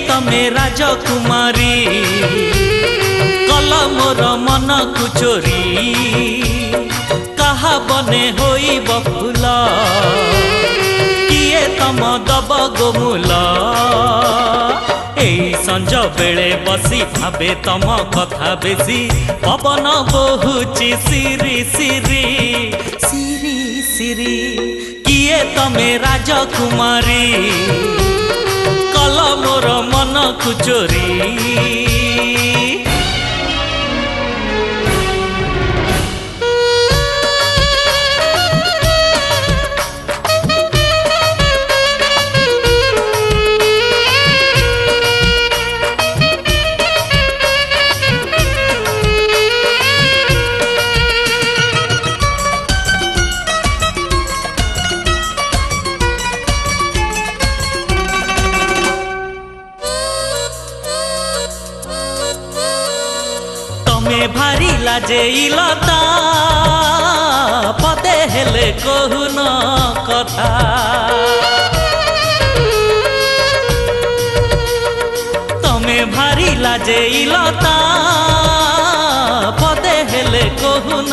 तमे राजकुमारी कल मोर मन को चोरी कहा बने होइब फूल किए तम दब गोमूल एई संज बेले बसी भावे तम कथा बेसी पवन बहुची सिरी सिरी सिरी सिरी किए तमे राजकुमारी कल मोर मन को चोरी भारी लाजे लता पदे हेले कहून कथा तमे भारी लाजे लता पदे हेले कहून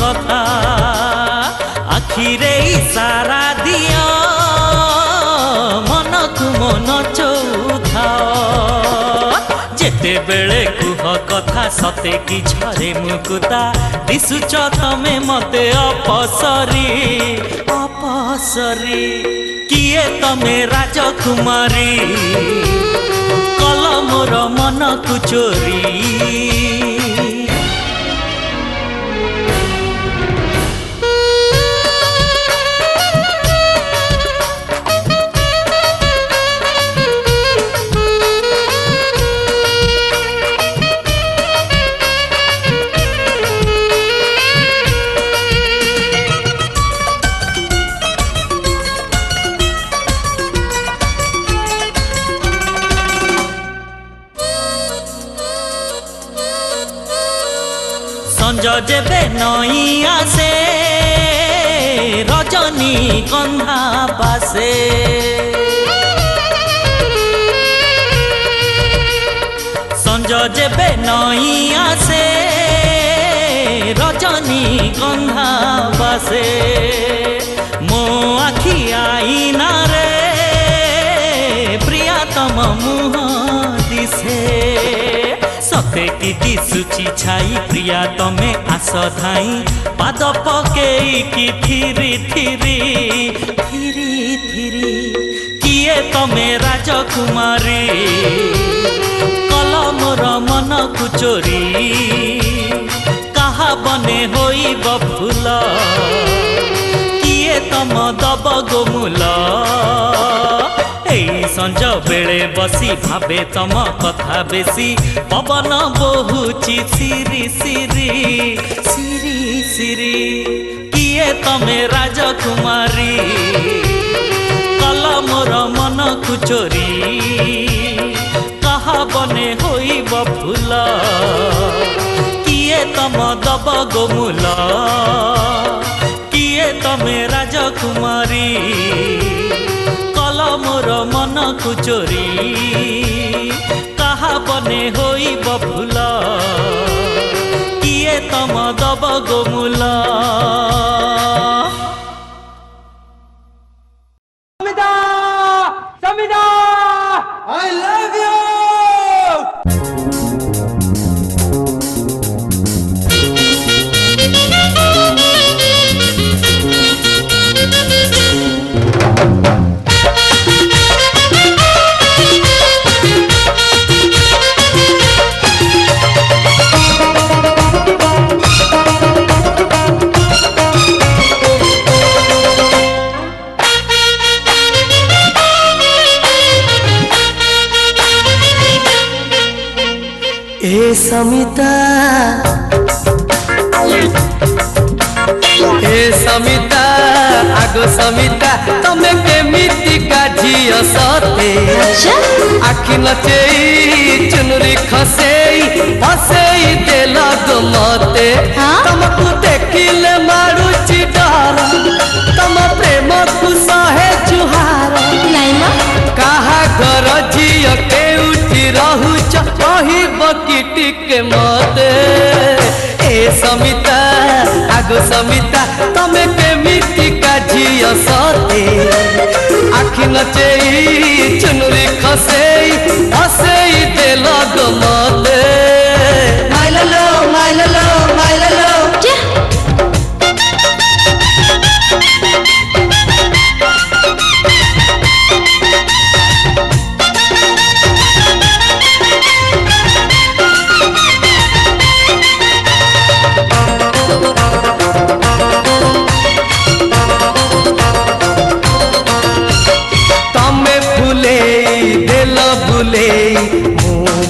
कथा आखिरे इशारा दियो मन को मन चौथाओ जेते बेले कुह कथा सते कि झरे मुकुता दिसुच तमे मते अपसरी अपसरी किए तमे राजकुमारी कल मोर मन को चोरी संज जेबे नई आसे रजनी गंधा पासे संज जेबे नई आसे रजनी गंधा पासे मो आखि आईना रे प्रियतम मुह दिसे सते कि दिसुची छाई प्रिया तमे आस धाई पाद पकेई कि थिरी थिरी थिरी थिरी किए तमे राजकुमारी कल मोर मन को चोरी कहा बने होइब फूल किए तम दब गोमूल संज बेले बसी भावे तम कथा बेसी पवन बहुची सिरी सिरी सिरी सिरी किए तमे राजकुमारी कल मोर मन को चोरी कहा बने होइब फूल किए तम दब गोमूल किए तमे राजकुमारी मोर मन को चोरी कहा बने होइब फूल किए तम दब गोमूल Samita Samita I love you Samita Samita आगो समिता तमे केमिति काझिय सते आखि नचेई चुनरी खसेई फसेई देल गो मते तुमको देखिले मारुची डर तम प्रेम को सहे जुहार कहा घर झिय के आगो समिता तमे केमिति काझिय सते आखि नचेई चुनरी खसेई हसेई देल गमते माइललो माइललो माइललो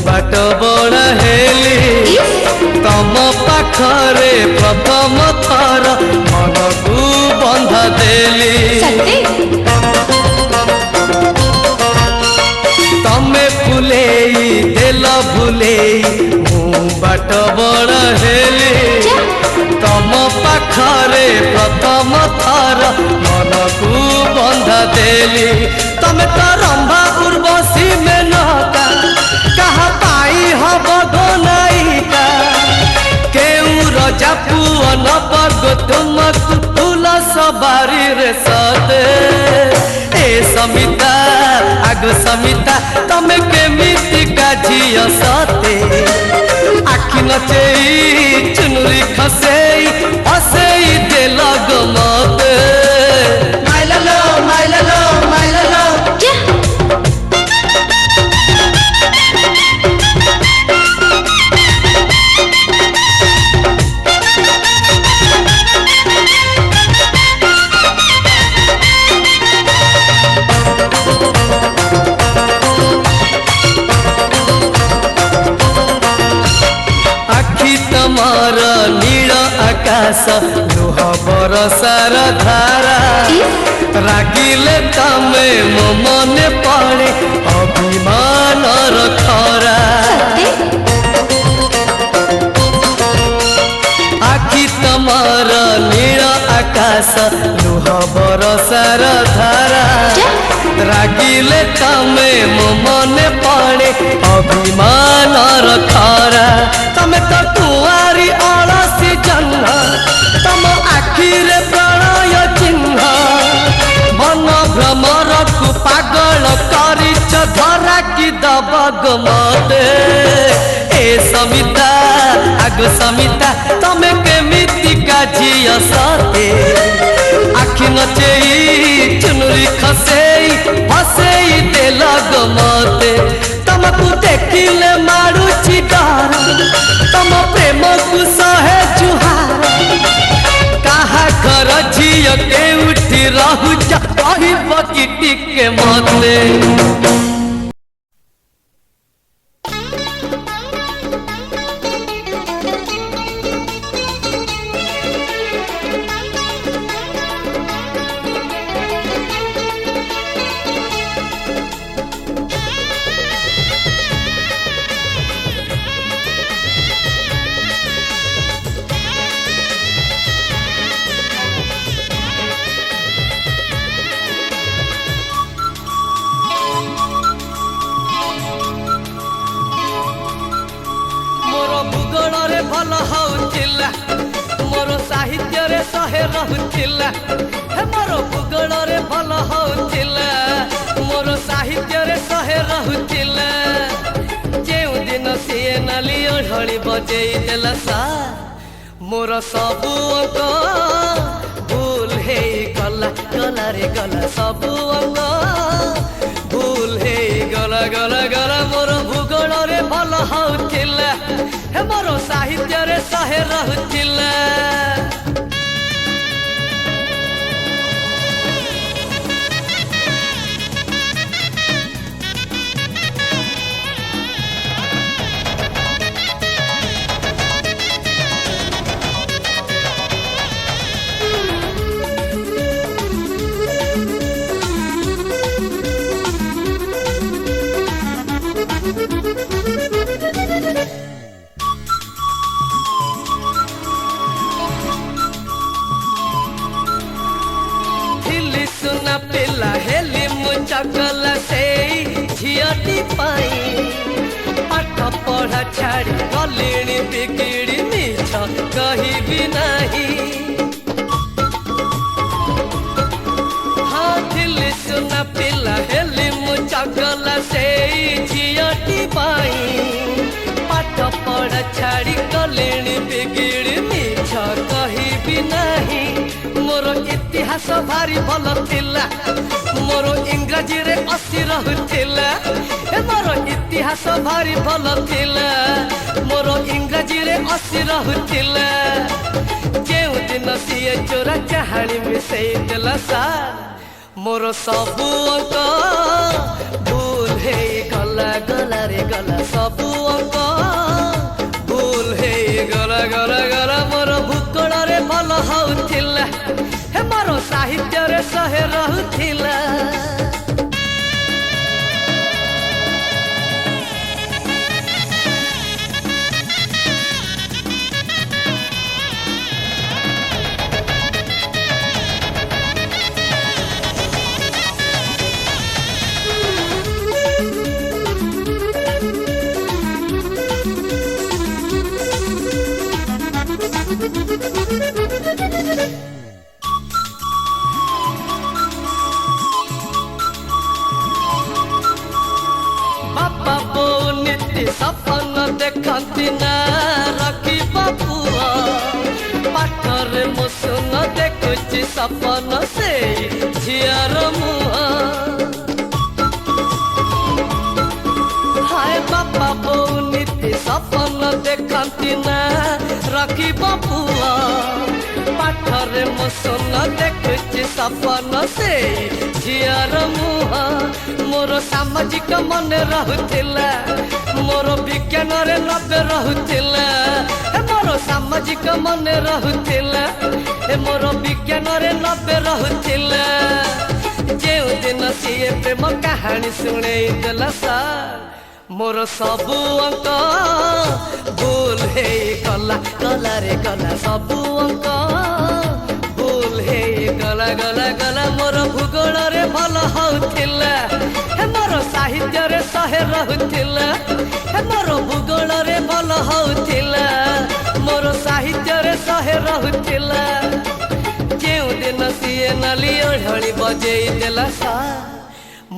बाट बड़ हेली तम पाखरे प्रथम थर मन को बंधा देली तमे फुलेई देल भुलेई मु बाट बड़ हेली तम पाखरे प्रथम थर मन को बंधा देली तमे तो रंभा उर्वशी में नता कहा पाई हब नायिका केउ रजा पुअन पग तुमक फूल सवारी रे सदे ए समिता आगो समिता तमे केमिति काझिय सते आखि नचेई चुनरी खसेई हसेई देल गमते माइललो माइललो माइललो तमार नील आकाश लुह बरसार धारा रागिले तमे मो मने पड़े अभिमान खरा आखि तमार नील आकाश लुह बरसार धारा रागिले तमे मो मने पड़े अभिमान खरा तमे तो कुआरी अलसी जन्ह तम आखिरे प्रणय चिन्ह मन भ्रमर को पागल करिछ धरा की दबग मते ए समिता आगो समिता तमे केमिति काझिय सते आखि नचेई चुनरी खसेई हसेई देल गमते तमको देखिले मारुछि डर तम प्रेम को सहे जुहार कहा घर झिय के उठी रहु कहब कि टिके मते भल होउथिला मोर साहित्य रे सहे रहुथिला मोर भूगोल रे भल होउथिला मोर साहित्य रे सहे रहुथिला जेउ दिन सिए नाली ओढ़ी बजेई देला सा मोर सबु अंक भूल हे गला गला रे गला सबु अंक भूल हे गला गला गला मोर भूगोल रे भल होउथिला मोर साहित्य रे सहे रहुथिला पिला हेली मुचकल से झियटी पाई पाठ पढ़ा छाड़ी गलिणी बिगिड़ी मिछ कही भी नहीं छाड़ी गलेणी बिगिड़ी मिछ कहबी नाही मोर इतिहास भारी भल थिला मोर इंग्राजी रे 80 रहुथिला मोर इतिहास भारी भल थिला मोर इंग्राजी रे 80 रहुथिला जेउ दिन सिए चोरा चाहाणी मिसई देला सार मोर सबु अंक भूल हे गला गला रे गला सबु अंक भूल हे गला गला गला मोर भूकड़ रे भल होउथिला हे मोर साहित्य रे सहे रहुथिला बापा बो नीति सपन देखती ना रखी बापुआ पाठरे मुसुन देखुची सपन से झियार मुआ हाय बापा बो नीति सपन देखती ना रखी बापुआ पाठरे मुसुन देखुची सपन से झियार मुआ मोर सामाजिक मन रहुथिला मोर विज्ञान रे 90 रहुथिला मोर सामाजिक मन रहुथिला मोर विज्ञान रे 90 रहुथिला जेउ दिन सिए प्रेम कहानी सुने देला सार मोर सबु अंक भूल हे गला गला रे गला सबु अंक भूल हे गला गला गला मोर भूगोल रे भल होउथिला मोर साहित्य रे सहे रहुथिला मोर भूगोल रे भल होउथिला मोर साहित्य रे सहे रहुथिला जेउ दिन सिए नाली ओढ़ी बजेई देला सा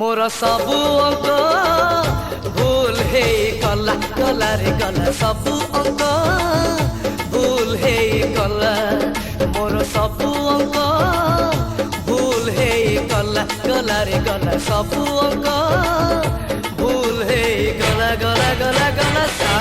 मोर सबु अंक भूल हे गला गला रे गला सबु अंक भूल हे गला मोर सबु अंक भूल हे गला गला रे गला सबु अंक भूल हे गला गला गला गला सा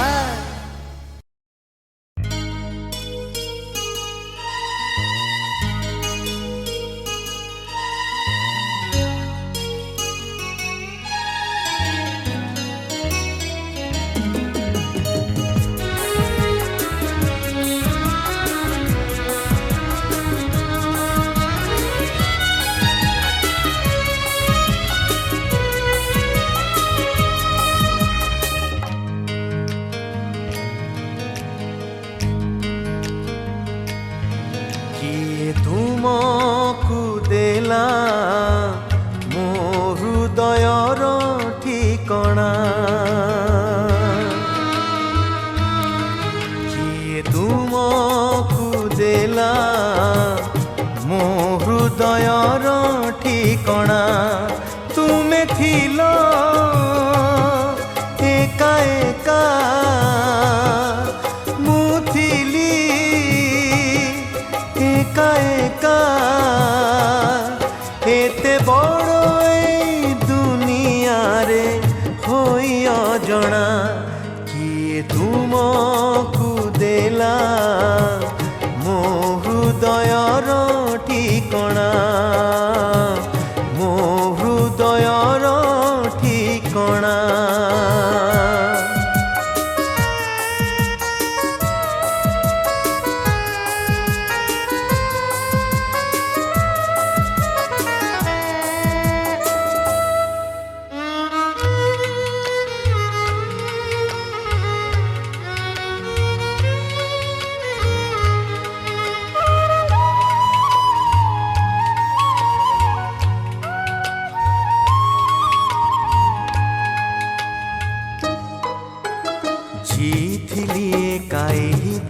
तुमको देला मो हृदयर ठिकणा किए तुमको देला मो हृदयर ठिकणा तुमे थिलो एका एका मु थिली एका एका एते बड़ ए दुनिया रे होई अजणा किए तुमको देला मो हृदयर ठिकणा मो हृदयर ठिकणा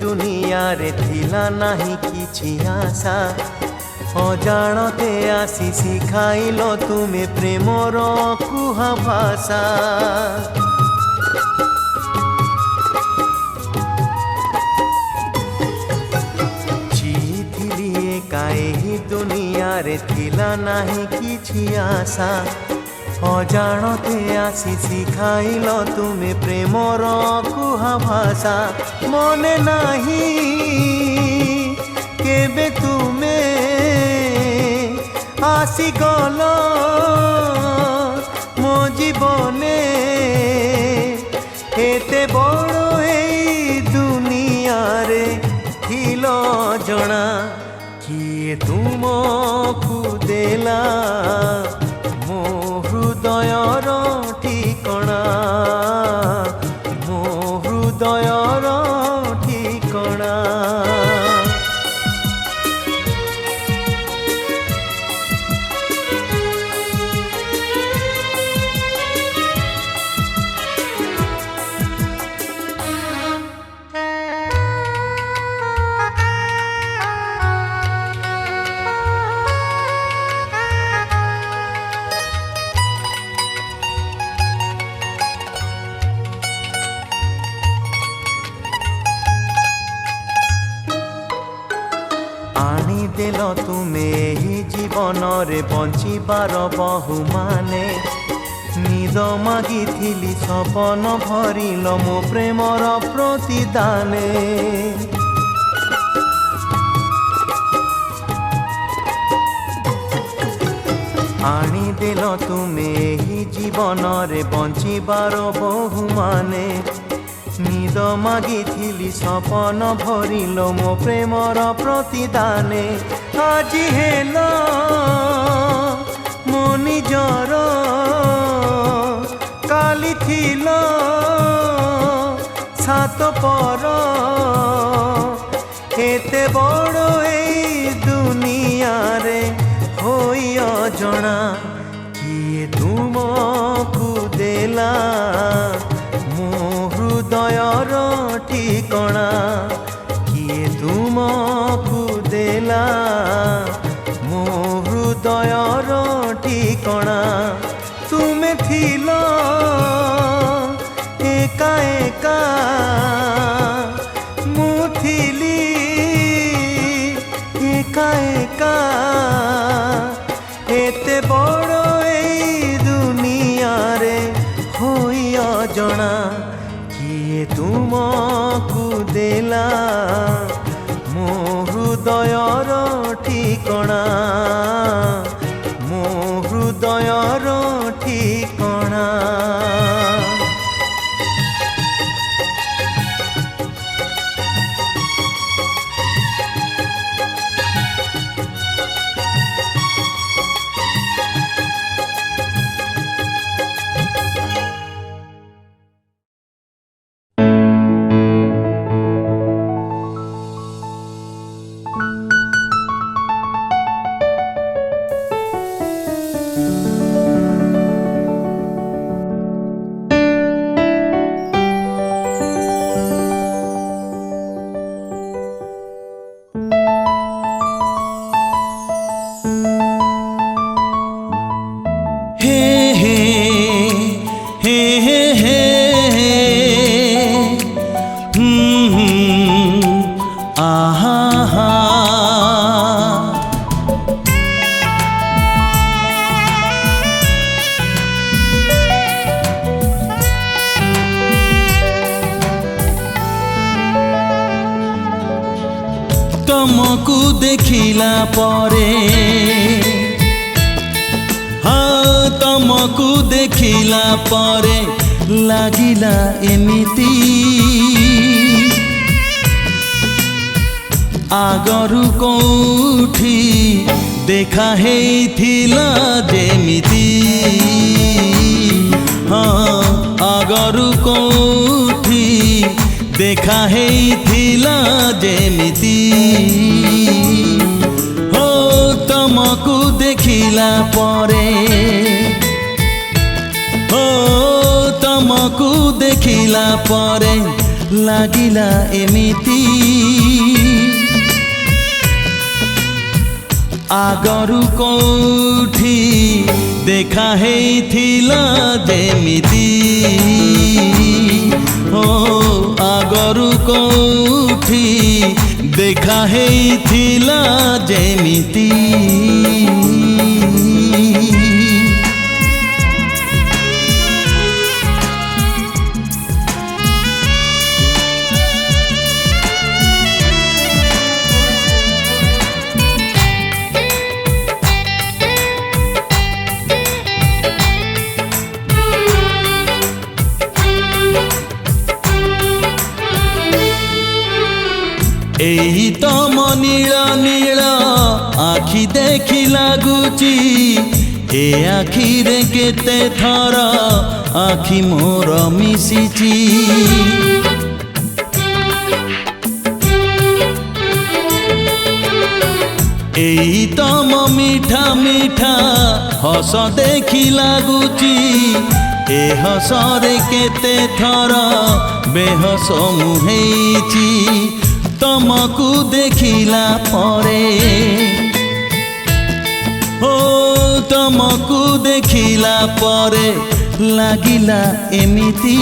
दुनिया रे थिला नाही किछि आशा अजाणते आसी शिखाइल तुमे प्रेमर कुहा भाषा दुनियारे थिला नाही किछि आशा अजाणते आसी शिखाइल तुमे प्रेमर कुहा भाषा मने नाही केबे तुमे आसी गल मो जीवने एते बड़ एई दुनिया रे थिल जना किए तुमको देला मो हृदयर ठिकणा मो हृदयर ठिकणा देल तुमे ही जीवन रे बंचिबार बहु माने निद मागिथिली सपन भरिल मो प्रेमर प्रतिदाने आनी देल तुमे ही जीवन रे बंचिबार बहु माने निद मागिथिली सपन भरिल मो प्रेमर प्रतिदाने আজি हेल मो निजर काली थिल सात पर एते बड़ एई दुनिया रे होई अजणा किए तुमको देला मो हृदयर ठिकणा किए तुमको देला मो हृदयर ठिकणा तुमे थिल एका एका मु थिली एका एका एते बड़ एई दुनिया रे होई अजणा किए तुमको देला मो हृदयर ठिकणा मो हृदयर ठिकणा तुमको देखिला परे हाँ तुमको देखिला परे लागिला एमिति आगरु कोठी देखा हेइथिला जेमिति हाँ आगरु कोठी देखा हेइथिला जेमिति हो तुमको देखिला परे हो तुमको देखिला परे लागिला एमिति आगरु कोठी देखा हेइथिला जेमिति हो आगरु कोठी देखा हेइथिला जेमिति एही तम नील नील आखि देखि लागुची ए आखिरे केते थर आखि मोर मिशिची एही तम मीठा मीठा हस देखि लागुची ए हसरे केते थर बेहस मुहेची तमकु देखिला परे ओ तमकु देखिला परे लागिला एमिति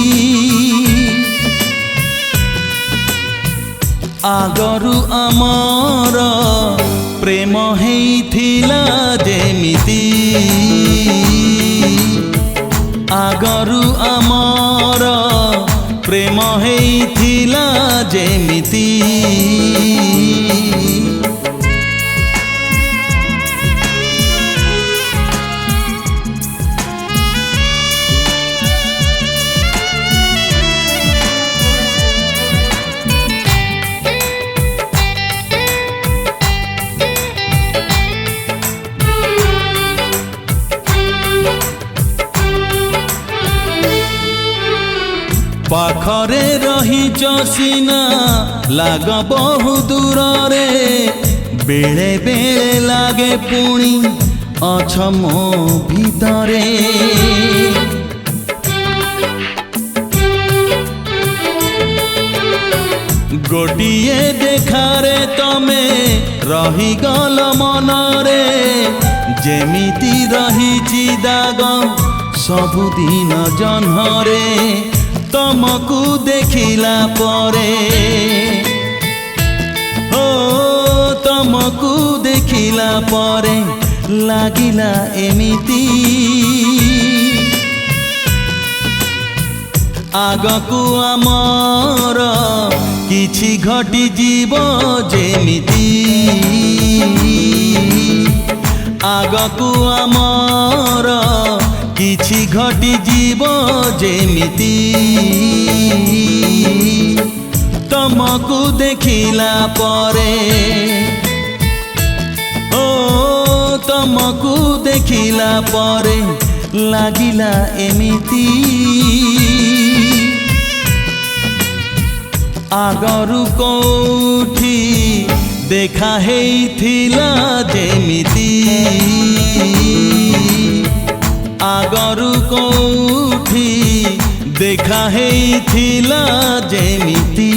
आगरु आमर प्रेम हेइथिला जेमिति आगरु आमर प्रेम हेइथिला जेमिति पाखरे रही सिना लाग बहु दूर रे बेले बेले लागे पुणी अछ मो भितरे गोटिए देखारे तमे रही गल मनरे जेमिति रही दाग सबुदिन जन्हरे तमकु देखिला परे ओ तमकु देखिला परे लागिला एमिति आगकु आमर किछि घटी जीव जेमिति आगकु आमर किछि घटी जीव जेमिति तमकु देखिला परे ओ तमकु देखिला परे लागिला एमिति आगरु कोठी देखा हेइथिला जेमिति आगरु कोठी देखा हेइथिला जेमिति।